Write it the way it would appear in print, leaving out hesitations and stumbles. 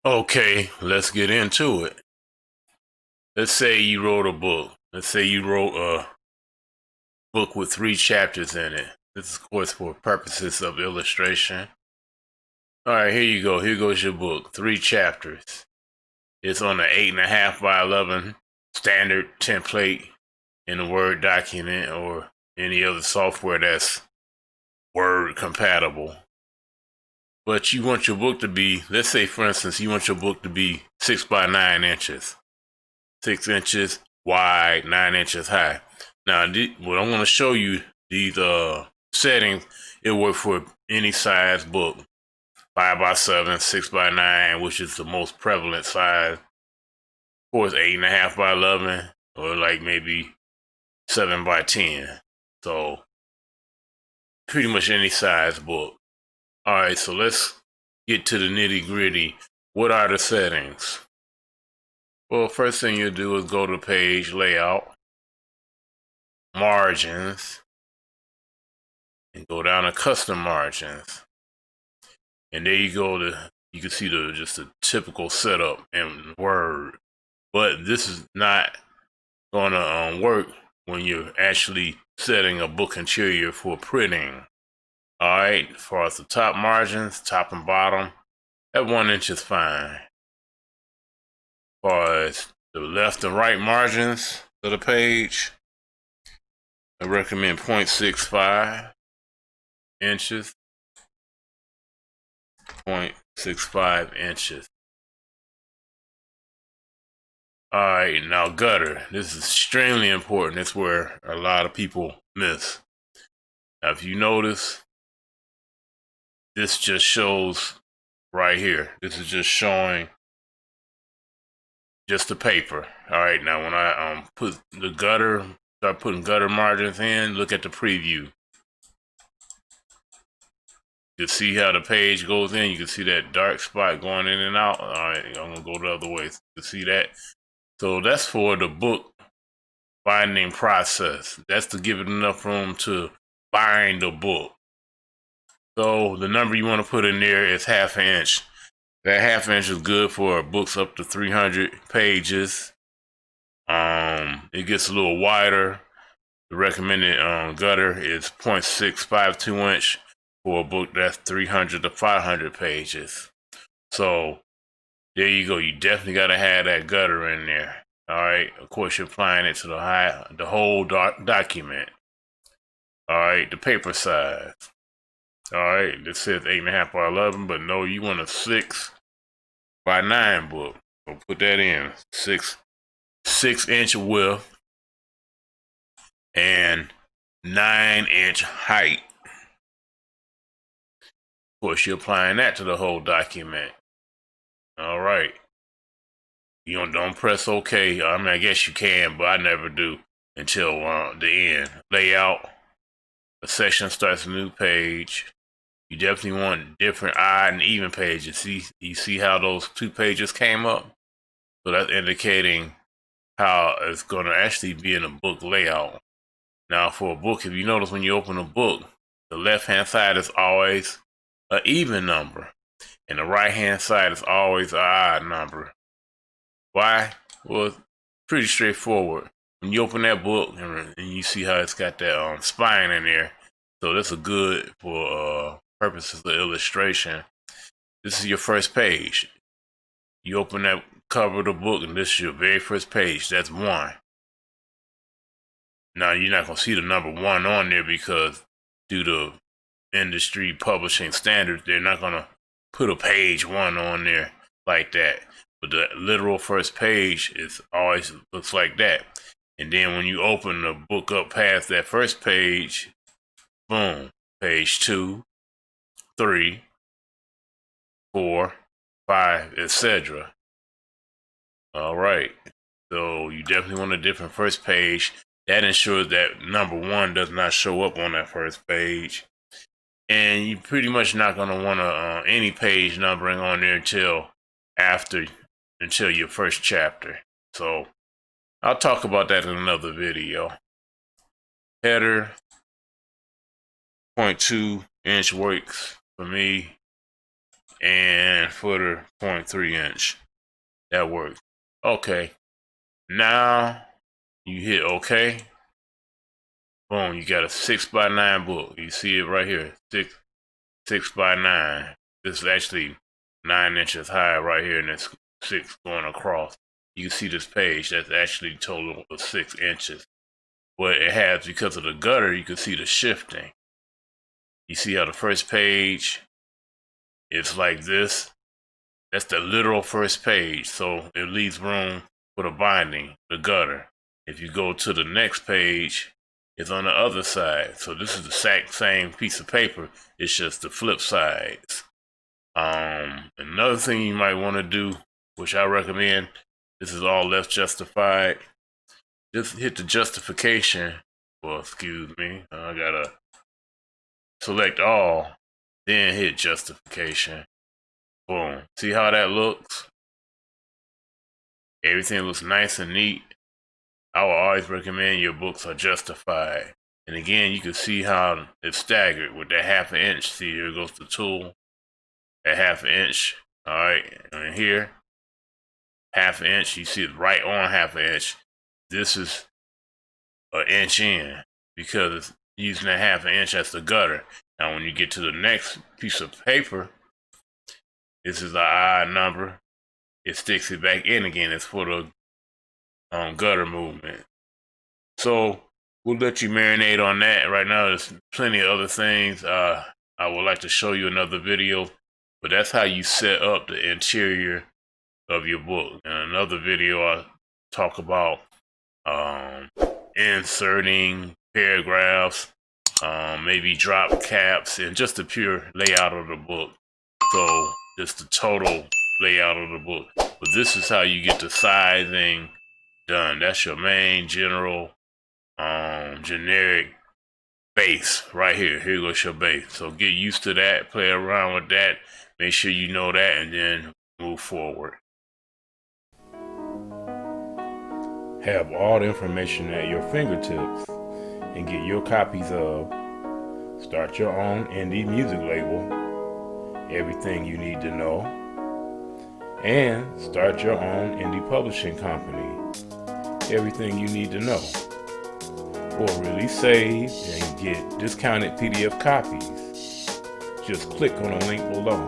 Okay, let's get into it. Let's say you wrote a book. Let's say you wrote a book with 3 chapters in it. This is, of course, for purposes of illustration. All right, here you go. Here goes your book. 3 chapters. It's on an 8.5 by 11 standard template in a Word document or any other software that's Word compatible. But you want your book to be, let's say, for instance, you want your book to be 6 by 9 inches. 6 inches wide, 9 inches high. Now, what I'm going to show you, these settings, it works for any size book, 5 by 7, 6 by 9, which is the most prevalent size. Of course, 8.5 by 11, or like maybe 7 by 10. So, pretty much any size book. All right, so let's get to the nitty gritty. What are the settings? Well, first thing you'll do is go to page layout, margins, and go down to custom margins. And there you go. You can see just a typical setup in Word. But this is not gonna work when you're actually setting a book interior for printing. All right, as far as the top margins, top and bottom, that 1 inch is fine. As far as the left and right margins of the page, I recommend 0.65 inches. 0.65 inches. All right, now gutter. This is extremely important. It's where a lot of people miss. Now, if you notice, this just shows right here. This is just showing just the paper. All right, now when I put the gutter, start putting gutter margins in, look at the preview. You see how the page goes in. You can see that dark spot going in and out. All right, I'm gonna go the other way to see that. So that's for the book binding process. That's to give it enough room to bind the book. So the number you want to put in there is 1/2 inch. That 1/2 inch is good for books up to 300 pages. It gets a little wider. The recommended gutter is 0.652 inch for a book that's 300 to 500 pages. So there you go. You definitely got to have that gutter in there. All right. Of course, you're applying it to the whole document. All right. The paper size. All right. This says 8.5 by 11, but no, you want a 6 by 9 book. So put that in. 6 inch width and 9 inch height. Of course, you're applying that to the whole document. All right. You don't press OK. I mean, I guess you can, but I never do until the end. Layout. A section starts a new page. You definitely want different odd and even pages. You see how those 2 pages came up? So that's indicating how it's going to actually be in a book layout. Now, for a book, if you notice when you open a book, the left-hand side is always an even number, and the right-hand side is always an odd number. Why? Well, it's pretty straightforward. When you open that book and you see how it's got that spine in there, so that's a good for purposes of illustration. This is your first page. You open that cover of the book, and this is your very first page. That's 1. Now, you're not going to see the number 1 on there because due to industry publishing standards, they're not going to put a page 1 on there like that. But the literal first page is always looks like that. And then when you open the book up past that first page, boom, page 2, 3, 4, 5, etc. All right. So you definitely want a different first page. That ensures that number 1 does not show up on that first page. And you're pretty much not going to want any page numbering on there until your first chapter. So I'll talk about that in another video. Header, 0.2 inch works for me. and footer 0.3 inch. That works. Okay. Now you hit OK. Boom, you got a 6x9 book. You see it right here. 6x9. This is actually 9 inches high right here, and it's 6 going across. You can see this page. That's actually total of 6 inches. What it has, because of the gutter, you can see the shifting. You see how the first page is like this? That's the literal first page, so it leaves room for the binding, the gutter. If you go to the next page, it's on the other side. So this is the exact same piece of paper. It's just the flip sides. Another thing you might want to do, which I recommend, this is all left justified. Just hit the justification. Well, excuse me. I gotta select all, then hit justification. Boom. See how that looks? Everything looks nice and neat. I will always recommend your books are justified. And again, you can see how it's staggered with that 1/2 inch. See, here goes the tool. That 1/2 inch. All right. And here, 1/2 inch. You see it right on 1/2 inch. This is an inch in because it's using that 1/2 inch as the gutter. Now, when you get to the next piece of paper, this is an odd number. It sticks it back in again. It's for the gutter movement. So we'll let you marinate on that. Right now, there's plenty of other things. I would like to show you another video, but that's how you set up the interior of your book. In another video, I'll talk about inserting paragraphs, maybe drop caps, and just the pure layout of the book. So just the total layout of the book. But this is how you get the sizing done. That's your main general generic base right here. Here goes your base. So get used to that, play around with that, make sure you know that, and then move forward. Have all the information at your fingertips and get your copies of Start Your Own Indie Music Label, Everything You Need to Know, and Start Your Own Indie Publishing Company, Everything You Need to Know. Or really save and get discounted PDF copies. Just click on the link below.